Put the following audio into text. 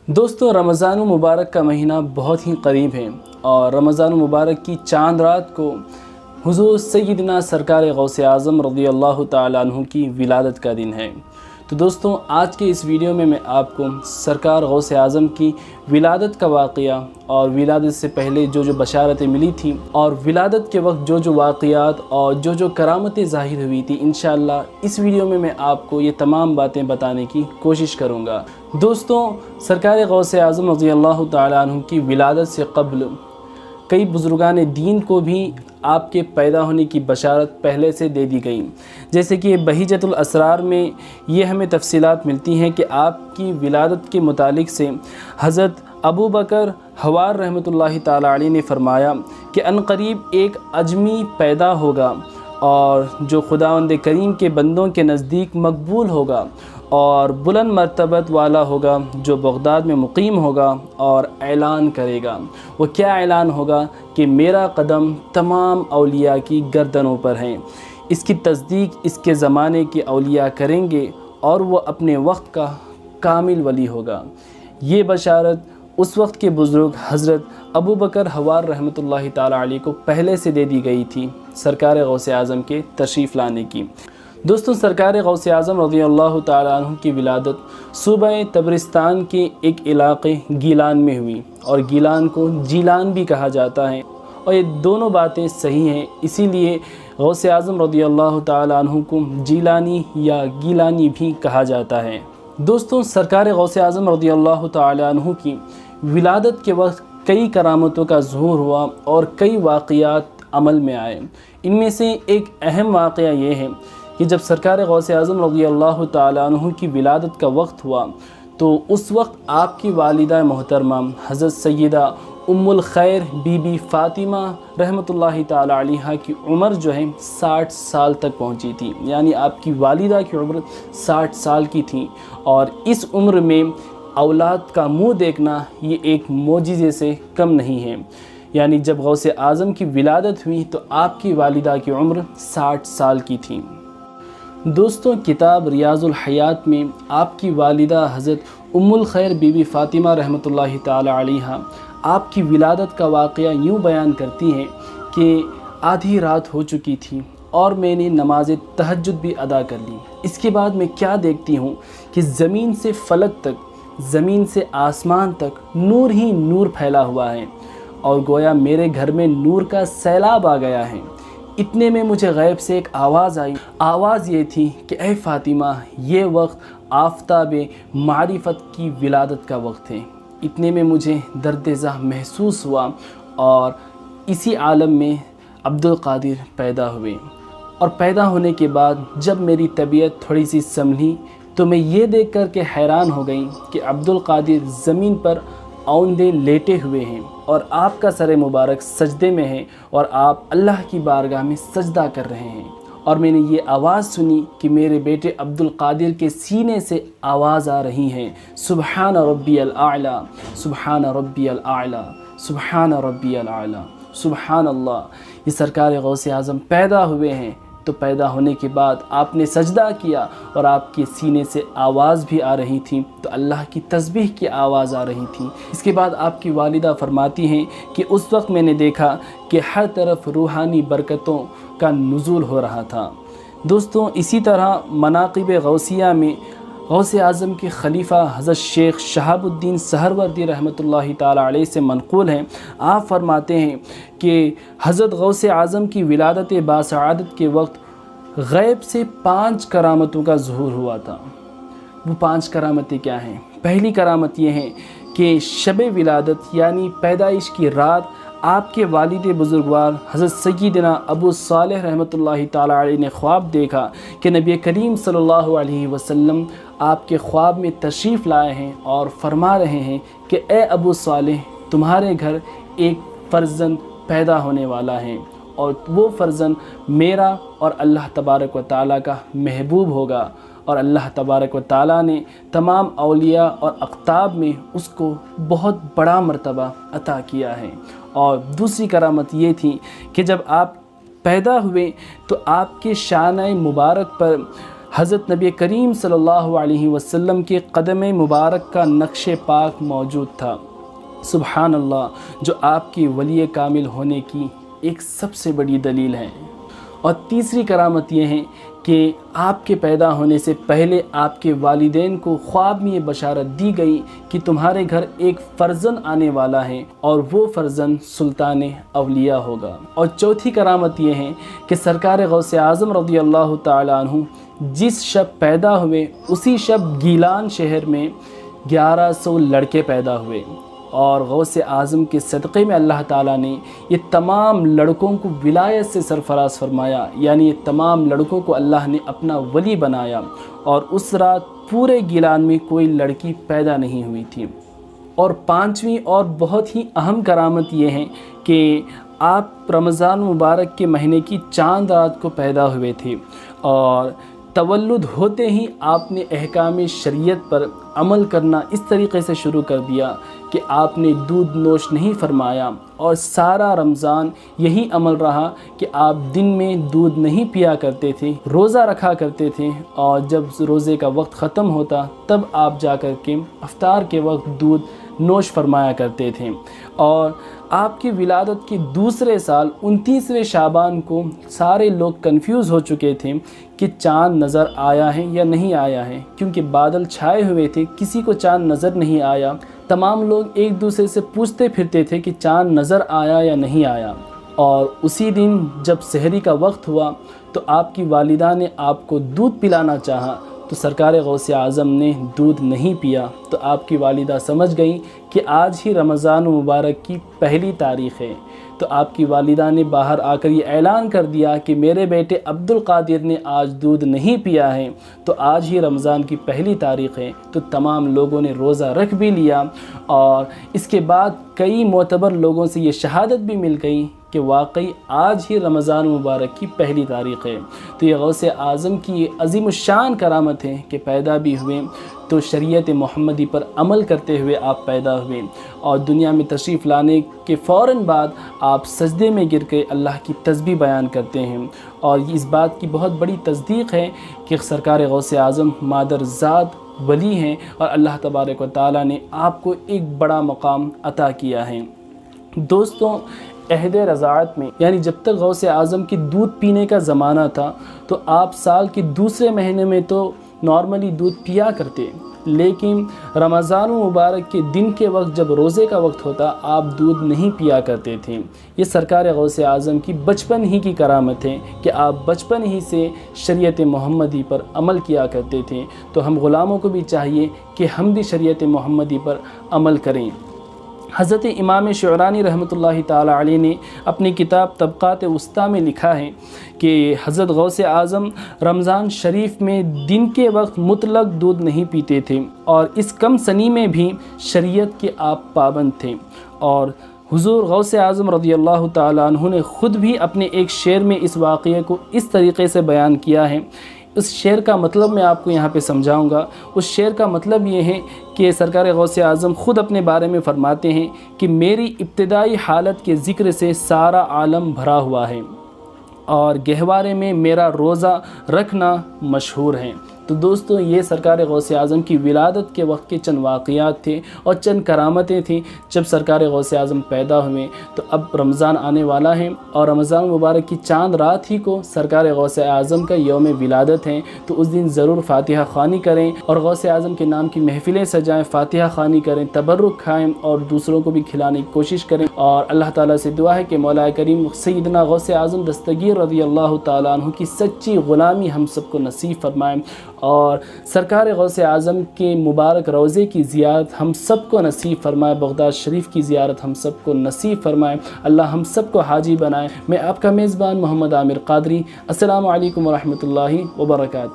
دوستو رمضان المبارک کا مہینہ بہت ہی قریب ہے اور رمضان المبارک کی چاند رات کو حضور سیدنا سرکار غوث اعظم رضی اللہ تعالیٰ عنہ کی ولادت کا دن ہے۔ تو دوستو آج کے اس ویڈیو میں آپ کو سرکار غوث اعظم کی ولادت کا واقعہ اور ولادت سے پہلے جو بشارتیں ملی تھیں اور ولادت کے وقت جو واقعات اور جو کرامتیں ظاہر ہوئی تھی، انشاءاللہ اس ویڈیو میں آپ کو یہ تمام باتیں بتانے کی کوشش کروں گا۔ دوستو سرکار غوث اعظم رضی اللہ تعالیٰ عنہ کی ولادت سے قبل کئی بزرگان دین کو بھی آپ کے پیدا ہونے کی بشارت پہلے سے دے دی گئی، جیسے کہ بہیجۃ الاسرار میں یہ ہمیں تفصیلات ملتی ہیں کہ آپ کی ولادت کے متعلق سے حضرت ابو بکر حوار رحمۃ اللہ تعالیٰ علیہ نے فرمایا کہ عنقریب ایک اجمی پیدا ہوگا اور جو خداوند کریم کے بندوں کے نزدیک مقبول ہوگا اور بلند مرتبت والا ہوگا، جو بغداد میں مقیم ہوگا اور اعلان کرے گا۔ وہ کیا اعلان ہوگا؟ کہ میرا قدم تمام اولیاء کی گردنوں پر ہیں۔ اس کی تصدیق اس کے زمانے کے اولیاء کریں گے اور وہ اپنے وقت کا کامل ولی ہوگا۔ یہ بشارت اس وقت کے بزرگ حضرت ابو بکر حوار رحمۃ اللہ تعالیٰ علیہ کو پہلے سے دے دی گئی تھی سرکار غوث اعظم کے تشریف لانے کی۔ دوستو سرکار غوث اعظم رضی اللہ تعالیٰ عنہ کی ولادت صوبہ تبرستان کے ایک علاقے گیلان میں ہوئی، اور گیلان کو جیلان بھی کہا جاتا ہے، اور یہ دونوں باتیں صحیح ہیں، اسی لیے غوث اعظم رضی اللہ تعالیٰ عنہ کو جیلانی یا گیلانی بھی کہا جاتا ہے۔ دوستو سرکار غوث اعظم رضی اللہ تعالیٰ عنہ کی ولادت کے وقت کئی کرامتوں کا ظہور ہوا اور کئی واقعات عمل میں آئے۔ ان میں سے ایک اہم واقعہ یہ ہے کہ جب سرکار غوث اعظم رضی اللہ تعالیٰ عنہ کی ولادت کا وقت ہوا تو اس وقت آپ کی والدہ محترمہ حضرت سیدہ ام الخیر بی بی فاطمہ رحمۃ اللہ تعالیٰ علیہ کی عمر 60 سال تک پہنچی تھی، یعنی آپ کی والدہ کی عمر 60 سال کی تھی، اور اس عمر میں اولاد کا منہ دیکھنا یہ ایک معجزے سے کم نہیں ہے۔ یعنی جب غوث اعظم کی ولادت ہوئی تو آپ کی والدہ کی عمر 60 سال کی تھی۔ دوستوں کتاب ریاض الحیات میں آپ کی والدہ حضرت ام الخیر بی بی فاطمہ رحمۃ اللہ تعالی علیہ آپ کی ولادت کا واقعہ یوں بیان کرتی ہیں کہ آدھی رات ہو چکی تھی اور میں نے نماز تہجد بھی ادا کر لی۔ اس کے بعد میں کیا دیکھتی ہوں کہ زمین سے فلک تک، زمین سے آسمان تک نور ہی نور پھیلا ہوا ہے، اور گویا میرے گھر میں نور کا سیلاب آ گیا ہے۔ اتنے میں مجھے غیب سے ایک آواز آئی، آواز یہ تھی کہ اے فاطمہ، یہ وقت آفتاب معرفت کی ولادت کا وقت ہے۔ اتنے میں مجھے درد ذہ محسوس ہوا، اور اسی عالم میں عبد القادر پیدا ہوئے، اور پیدا ہونے کے بعد جب میری طبیعت تھوڑی سی سنبھلی تو میں یہ دیکھ کر کے حیران ہو گئی کہ عبد القادر زمین پر اوندے لیٹے ہوئے ہیں اور آپ کا سر مبارک سجدے میں ہے، اور آپ اللہ کی بارگاہ میں سجدہ کر رہے ہیں۔ اور میں نے یہ آواز سنی کہ میرے بیٹے عبد القادر کے سینے سے آواز آ رہی ہے، سبحان ربی الاعلی، سبحان ربی الاعلی، سبحان ربی الاعلی، سبحان اللہ۔ یہ سرکار غوث اعظم پیدا ہوئے ہیں، تو پیدا ہونے کے بعد آپ نے سجدہ کیا اور آپ کے سینے سے آواز بھی آ رہی تھی، تو اللہ کی تسبیح کی آواز آ رہی تھی۔ اس کے بعد آپ کی والدہ فرماتی ہیں کہ اس وقت میں نے دیکھا کہ ہر طرف روحانی برکتوں کا نزول ہو رہا تھا۔ دوستوں اسی طرح مناقب غوثیہ میں غوث اعظم کے خلیفہ حضرت شیخ شہاب الدین سہروردی رحمۃ اللہ تعالیٰ علیہ سے منقول ہیں، آپ فرماتے ہیں کہ حضرت غوث اعظم کی ولادت باسعادت کے وقت غیب سے 5 کرامتوں کا ظہور ہوا تھا۔ وہ 5 کرامتیں کیا ہیں؟ پہلی کرامت یہ ہے کہ شب ولادت یعنی پیدائش کی رات آپ کے والد بزرگوار حضرت سیدنا ابو صالح رحمۃ اللہ تعالیٰ علیہ نے خواب دیکھا کہ نبی کریم صلی اللہ علیہ وسلم آپ کے خواب میں تشریف لائے ہیں اور فرما رہے ہیں کہ اے ابو صالح، تمہارے گھر ایک فرزند پیدا ہونے والا ہے، اور وہ فرزند میرا اور اللہ تبارک و تعالیٰ کا محبوب ہوگا، اور اللہ تبارک و تعالیٰ نے تمام اولیاء اور اقطاب میں اس کو بہت بڑا مرتبہ عطا کیا ہے۔ اور دوسری کرامت یہ تھی کہ جب آپ پیدا ہوئے تو آپ کے شانہ مبارک پر حضرت نبی کریم صلی اللہ علیہ وسلم کے قدم مبارک کا نقش پاک موجود تھا۔ سبحان اللہ، جو آپ کے ولی کامل ہونے کی ایک سب سے بڑی دلیل ہے۔ اور تیسری کرامت یہ ہے کہ آپ کے پیدا ہونے سے پہلے آپ کے والدین کو خواب میں یہ بشارت دی گئی کہ تمہارے گھر ایک فرزند آنے والا ہے اور وہ فرزند سلطان اولیاء ہوگا۔ اور چوتھی کرامت یہ ہے کہ سرکار غوث اعظم رضی اللہ تعالیٰ عنہ جس شب پیدا ہوئے اسی شب گیلان شہر میں 1100 لڑکے پیدا ہوئے، اور غوث اعظم کے صدقے میں اللہ تعالیٰ نے یہ تمام لڑکوں کو ولایت سے سرفراز فرمایا، یعنی یہ تمام لڑکوں کو اللہ نے اپنا ولی بنایا، اور اس رات پورے گیلان میں کوئی لڑکی پیدا نہیں ہوئی تھی۔ اور پانچویں اور بہت ہی اہم کرامت یہ ہے کہ آپ رمضان مبارک کے مہینے کی چاند رات کو پیدا ہوئے تھے، اور تولد ہوتے ہی آپ نے احکام شریعت پر عمل کرنا اس طریقے سے شروع کر دیا کہ آپ نے دودھ نوش نہیں فرمایا، اور سارا رمضان یہی عمل رہا کہ آپ دن میں دودھ نہیں پیا کرتے تھے، روزہ رکھا کرتے تھے، اور جب روزے کا وقت ختم ہوتا تب آپ جا کر کے افطار کے وقت دودھ نوش فرمایا کرتے تھے۔ اور آپ کی ولادت کے دوسرے سال 29ویں شعبان کو سارے لوگ کنفیوز ہو چکے تھے کہ چاند نظر آیا ہے یا نہیں آیا ہے، کیونکہ بادل چھائے ہوئے تھے، کسی کو چاند نظر نہیں آیا۔ تمام لوگ ایک دوسرے سے پوچھتے پھرتے تھے کہ چاند نظر آیا یا نہیں آیا۔ اور اسی دن جب سحری کا وقت ہوا تو آپ کی والدہ نے آپ کو دودھ پلانا چاہا، تو سرکار غوث اعظم نے دودھ نہیں پیا، تو آپ کی والدہ سمجھ گئیں کہ آج ہی رمضان مبارک کی پہلی تاریخ ہے۔ تو آپ کی والدہ نے باہر آ کر یہ اعلان کر دیا کہ میرے بیٹے عبد القادر نے آج دودھ نہیں پیا ہے، تو آج ہی رمضان کی پہلی تاریخ ہے۔ تو تمام لوگوں نے روزہ رکھ بھی لیا، اور اس کے بعد کئی معتبر لوگوں سے یہ شہادت بھی مل گئی کہ واقعی آج ہی رمضان مبارک کی پہلی تاریخ ہے۔ تو یہ غوث اعظم کی یہ عظیم الشان کرامت ہے کہ پیدا بھی ہوئے تو شریعت محمدی پر عمل کرتے ہوئے آپ پیدا ہوئے، اور دنیا میں تشریف لانے کے فوراً بعد آپ سجدے میں گر کے اللہ کی تسبیح بیان کرتے ہیں۔ اور اس بات کی بہت بڑی تصدیق ہے کہ سرکار غوث اعظم مادر ذات ولی ہیں، اور اللہ تبارک و تعالیٰ نے آپ کو ایک بڑا مقام عطا کیا ہے۔ دوستوں، عہد رضاعت میں، یعنی جب تک غوث اعظم کی دودھ پینے کا زمانہ تھا تو آپ سال کے دوسرے مہینے میں تو نارملی دودھ پیا کرتے، لیکن رمضان مبارک کے دن کے وقت جب روزے کا وقت ہوتا آپ دودھ نہیں پیا کرتے تھے۔ یہ سرکار غوث اعظم کی بچپن ہی کی کرامت ہے کہ آپ بچپن ہی سے شریعت محمدی پر عمل کیا کرتے تھے۔ تو ہم غلاموں کو بھی چاہیے کہ ہم بھی شریعت محمدی پر عمل کریں۔ حضرت امام شعرانی رحمۃ اللہ تعالیٰ علیہ نے اپنی کتاب طبقات وسطیٰ میں لکھا ہے کہ حضرت غوث اعظم رمضان شریف میں دن کے وقت مطلق دودھ نہیں پیتے تھے، اور اس کم سنی میں بھی شریعت کے آپ پابند تھے۔ اور حضور غوث اعظم رضی اللہ تعالیٰ عنہ نے خود بھی اپنے ایک شعر میں اس واقعے کو اس طریقے سے بیان کیا ہے۔ اس شعر کا مطلب میں آپ کو یہاں پہ سمجھاؤں گا۔ اس شعر کا مطلب یہ ہے کہ سرکار غوث اعظم خود اپنے بارے میں فرماتے ہیں کہ میری ابتدائی حالت کے ذکر سے سارا عالم بھرا ہوا ہے، اور گہوارے میں میرا روزہ رکھنا مشہور ہے۔ تو دوستو، یہ سرکار غوث اعظم کی ولادت کے وقت کے چند واقعات تھے اور چند کرامتیں تھیں۔ جب سرکار غوث اعظم پیدا ہوئے تو اب رمضان آنے والا ہے، اور رمضان مبارک کی چاند رات ہی کو سرکار غوث اعظم کا یوم ولادت ہے۔ تو اس دن ضرور فاتحہ خوانی کریں، اور غوث اعظم کے نام کی محفلیں سجائیں، فاتحہ خوانی کریں، تبرک کھائیں، اور دوسروں کو بھی کھلانے کی کوشش کریں۔ اور اللہ تعالیٰ سے دعا ہے کہ مولا کریم سیدنا غوث اعظم دستگیر رضی اللہ تعالیٰ عنہ کی سچی غلامی ہم سب کو نصیب فرمائیں، اور سرکار غوث اعظم کے مبارک روضے کی زیارت ہم سب کو نصیب فرمائے، بغداد شریف کی زیارت ہم سب کو نصیب فرمائے، اللہ ہم سب کو حاجی بنائے۔ میں آپ کا میزبان محمد عامر قادری، السلام علیکم ورحمۃ اللہ وبرکاتہ۔